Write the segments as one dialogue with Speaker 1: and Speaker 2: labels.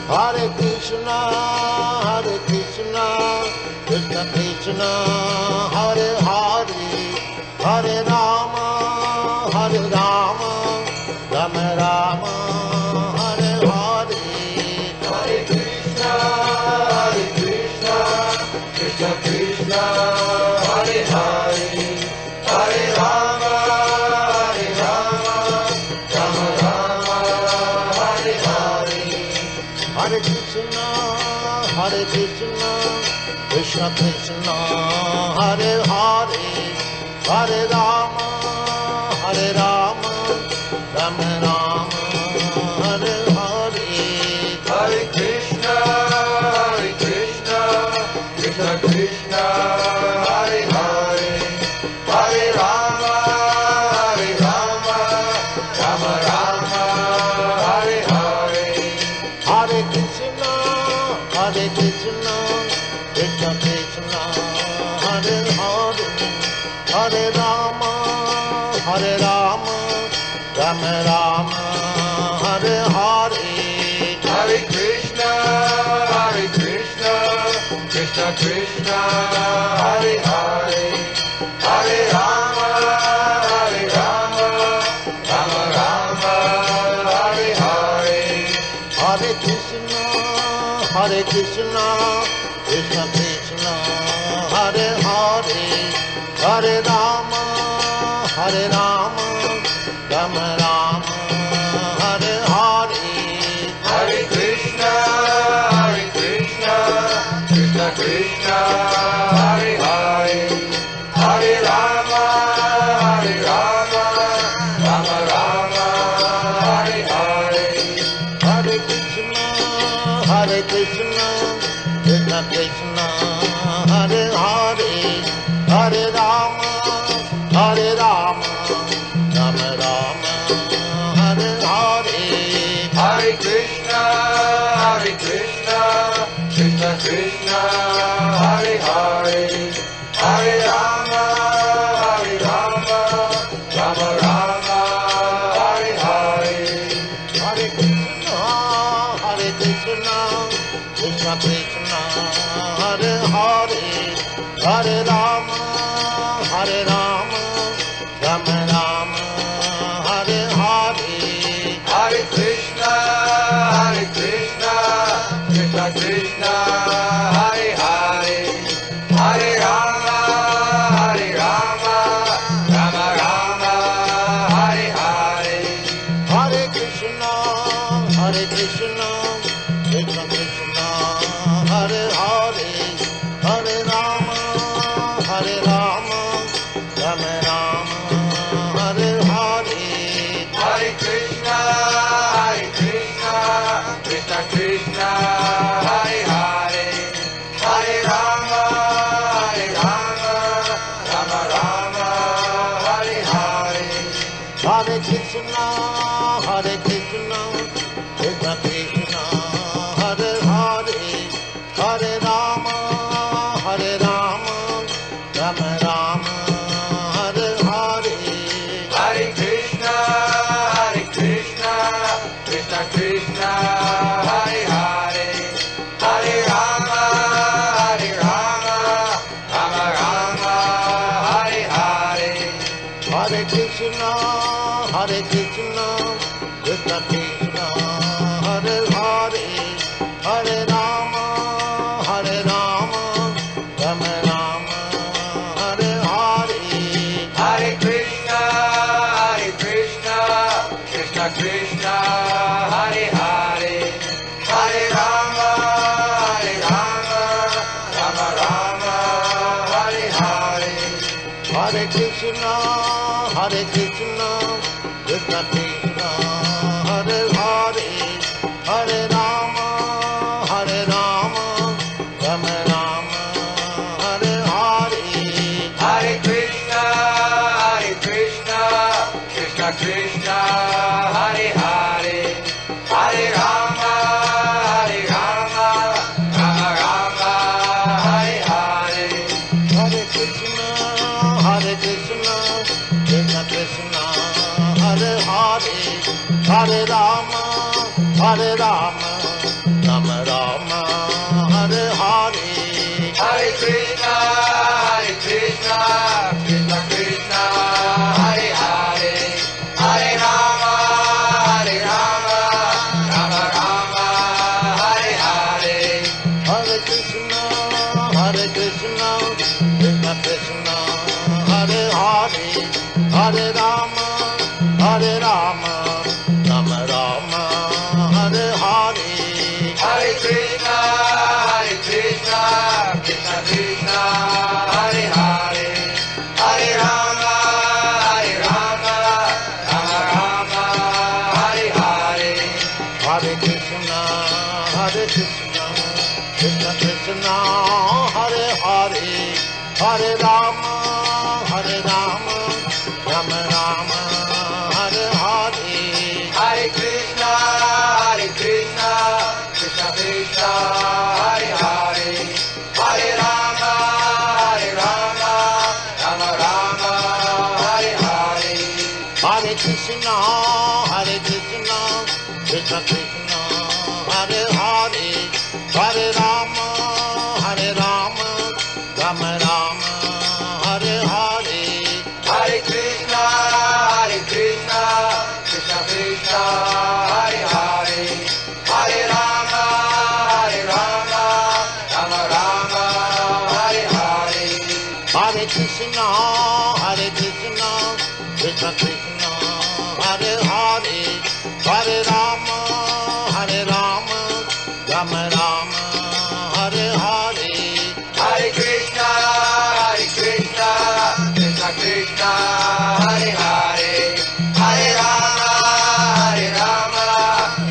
Speaker 1: Hare Krishna, Krishna Krishna, Hare Hare, Hare Rama, Rama Rama, Hare Hare.
Speaker 2: Hare Krishna, Krishna Krishna, Hare Hare, Hare Rama, Rama Rama, Hare Hare.
Speaker 1: Hare Krishna, Krishna Krishna, Hare Hare, Hare Rama, Rama Rama, Hare Hare.
Speaker 2: Hare Krishna, Krishna Krishna, Hare Hare, Hare Rama, Rama Rama, Hare Hare.
Speaker 1: Hare Krishna, Krishna Krishna, Hare Hare, Hare Rama, Rama Rama, Hare Hare.
Speaker 2: Hare Krishna, Krishna Krishna, Hare Hare, Hare Rama, Rama Rama, Hare Hare.
Speaker 1: Hare Krishna, Krishna Krishna, Hare Hare, Hare Rama, Rama Rama, Hare Hare.
Speaker 2: Hare Krishna, Krishna Krishna, Hare Hare, Hare Rama, Rama Rama, Hare Hare.
Speaker 1: Hare Krishna, Krishna Krishna, Hare Hare, Hare Rama, Rama Rama, Hare Hare.
Speaker 2: Hare Krishna, Krishna Krishna, Hare Hare, Hare Rama, Rama Rama, Hare Hare.
Speaker 1: Hare Krishna, Krishna Krishna, Hare Hare, Hare Rama, Rama Rama, Hare Hare.
Speaker 2: Hare Krishna, Krishna Krishna, Hare Hare, Hare Rama, Rama Rama, Hare Hare.
Speaker 1: Hare Krishna, Krishna Krishna, Hare Hare, Hare Rama, Rama Rama, Hare Hare.
Speaker 2: Hare Krishna, Krishna Krishna, Hare Hare, Hare Rama, Rama Rama, Hare Hare.
Speaker 1: Hare Krishna, Krishna Krishna, Hare Hare, Hare Rama, Rama Rama, Hare Hare.
Speaker 2: Hare Krishna, Krishna Krishna, Hare Hare, Hare Rama, Rama Rama, Hare Hare.
Speaker 1: Hare Krishna, Krishna Krishna, Hare Hare, Hare Rama, Rama Rama, Hare Hare.
Speaker 2: Hare Krishna, Krishna Krishna, Hare Hare, Hare Rama, Rama Rama, Hare Hare.
Speaker 1: Hare Krishna, Krishna Krishna, Hare Hare, Hare Rama, Rama Rama, Hare Hare.
Speaker 2: Hare Krishna, Krishna Krishna, Hare Hare, Hare Rama, Rama Rama, Hare Hare.
Speaker 1: Hare Krishna, Krishna Krishna, Hare Rama, Hare Rama, Rama Rama, Hare Hare.
Speaker 2: Hare Krishna, Krishna Krishna, Hare Hare, Hare Rama, Rama Rama, Hare Hare.
Speaker 1: Hare Krishna, Krishna Krishna, Hare Hare, Hare Rama, Rama Rama, Hare Hare.
Speaker 2: Hare Krishna, Krishna Krishna, Hare Hare, Hare Rama, Rama Rama, Hare Hare.
Speaker 1: Hare Krishna, Krishna Krishna, Hare Hare, Hare Rama, Rama Rama, Hare Hare.
Speaker 2: Hare Krishna, Krishna Krishna, Hare Hare, Hare Rama, Rama Rama, Hare Hare.
Speaker 1: Hare Krishna, Krishna Krishna, Hare Hare, Hare Rama, Rama Rama, Hare Hare.
Speaker 2: Hare Krishna, Krishna Krishna, Hare Hare, Hare Rama, Rama Rama, Hare Hare.
Speaker 1: Hare Krishna, Krishna Krishna, Hare Hare, Hare Rama, Rama Rama, Hare Hare.
Speaker 2: Hare Krishna, Krishna Krishna, Hare Hare, Hare Rama,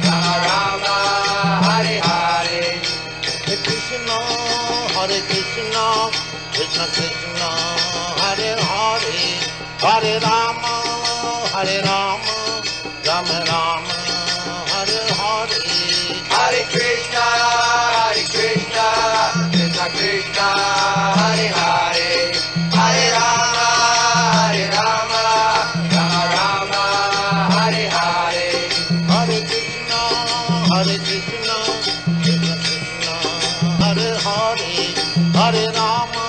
Speaker 2: Rama Rama, Hare Hare.
Speaker 1: Hare Krishna, Krishna Krishna, Hare Hare, Hare Rama, Rama Rama, Hare Hare.
Speaker 2: Hare Krishna, Krishna Krishna, Hare Hare, Hare Rama, Rama Rama, Hare Hare.
Speaker 1: Hare Krishna, Krishna Krishna, Hare Hare, Hare Rama, Rama Rama, Hare Hare.
Speaker 2: Hare Krishna, Krishna Krishna, Hare Hare, Hare Rama,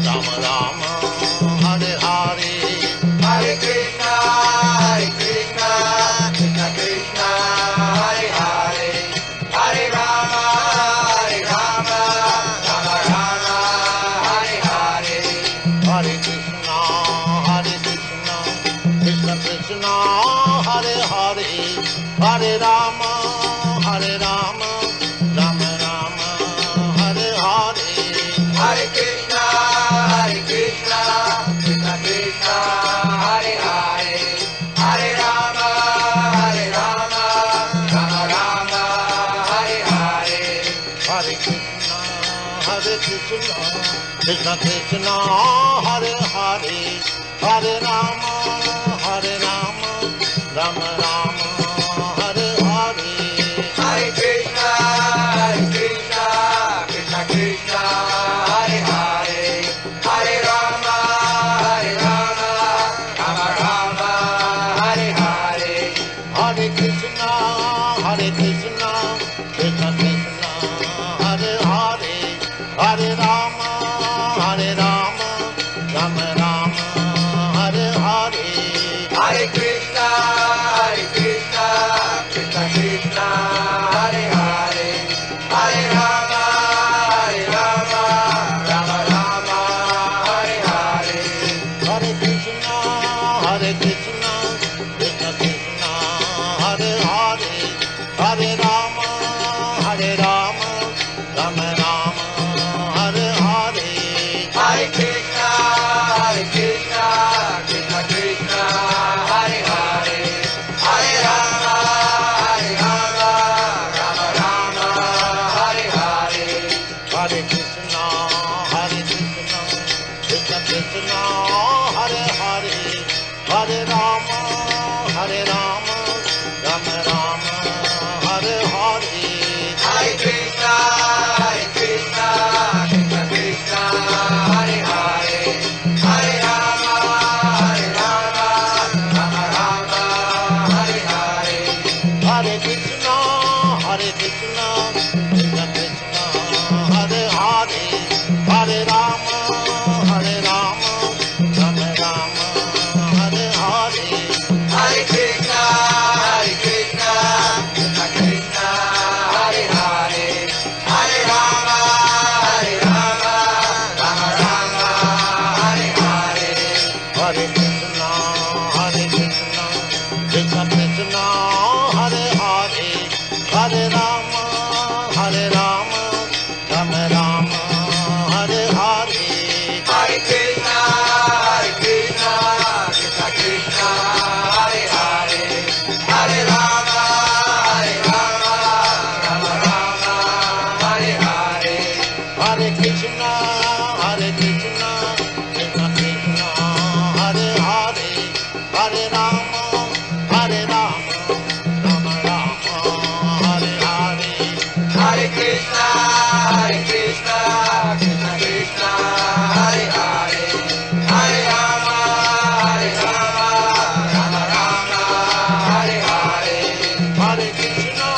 Speaker 2: Rama Rama, Hare Hare.
Speaker 1: Hare Krishna, Krishna Krishna, Hare Hare, Hare Rama, Rama Rama, Hare Hare.
Speaker 2: Hare Krishna, Krishna Krishna, Hare Hare, Hare Rama, Rama Rama, Hare Hare.
Speaker 1: Hare Krishna, Krishna Krishna, Hare Hare, Hare Rama, Rama Rama, Hare Hare.
Speaker 2: Hare Krishna, Krishna Krishna, Hare Hare, Hare Rama, Rama Rama, Hare Hare.
Speaker 1: Hare Krishna, Krishna Krishna, Hare Hare, Hare Rama, Rama Rama, Hare Hare.
Speaker 2: Hare Krishna,
Speaker 1: Hare Krishna, Krishna Krishna, Hare Hare, Hare Rama, Rama Rama, Hare Hare.
Speaker 2: Hare Krishna, Krishna Krishna, Hare Hare, Hare Rama, Rama Rama, Hare Hare.
Speaker 1: Hare Krishna, Krishna Krishna, Hare Hare, Hare Rama, Rama Rama, Hare Hare.
Speaker 2: Hare Krishna, Krishna Krishna, Hare Hare, Hare Rama, Rama Rama, Hare Hare.
Speaker 1: Hare Krishna,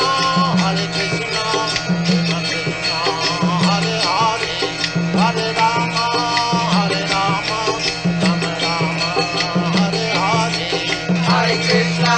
Speaker 1: Krishna Krishna, Hare Hare, Hare Rama, Rama Rama, Hare Hare.
Speaker 2: Hare Krishna.